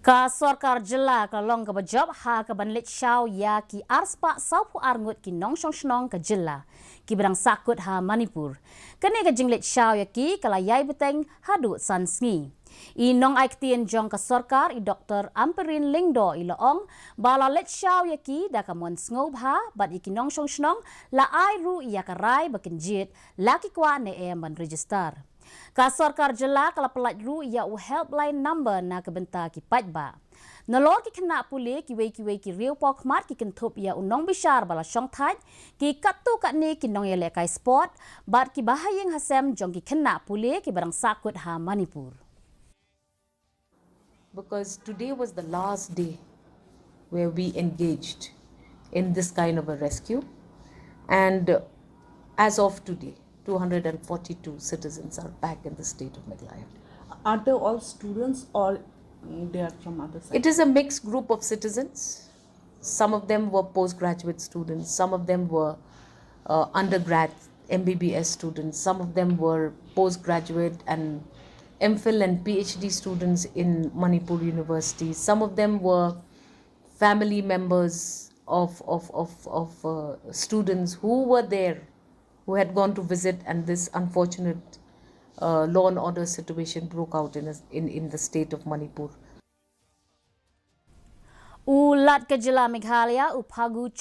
Ka Sorkar Jylla ka long ka bajab ha ka banlit shaw ya ki arspa saupu Ngut ki Nongshong Shnong ka Jylla ki berang sakut ha Manipur. Kene ka jinglit shaw ya ki kala yai beteng hadu san sngi. I nong ai ktien jong ka Sorkar i Dr. Amperin Lingdo i loong bala let shaw ya ki da ka mon sngov ha bat i ki Nongshong Shnong la ai ru ya ka rai bakin jit laki kwa ne ban register. Ka Sorkar Jylla kala pelat ru ia u helpline number na kebenta ki pajba. Nalor ki kena pulih ki wei ki riu pok mat ki kentup ia unong bishar bala syong thaj ki katu kat ni ki nong yele kai sport bat ki bahayeng hasem jong ki kena pulih ki barang sakut ha Manipur. Because today was the last day where we engaged in this kind of a rescue, and as of today 242 citizens are back in the state of Meghalaya. Are they all students or they are from other sides? It is a mixed group of citizens. Some of them were postgraduate students, some of them were undergrad MBBS students, some of them were postgraduate and MPhil and PhD students in Manipur University, some of them were family members of students who were there, who had gone to visit, and this unfortunate law and order situation broke out in the state of Manipur. Ulat ke Jylla Meghalaya upagu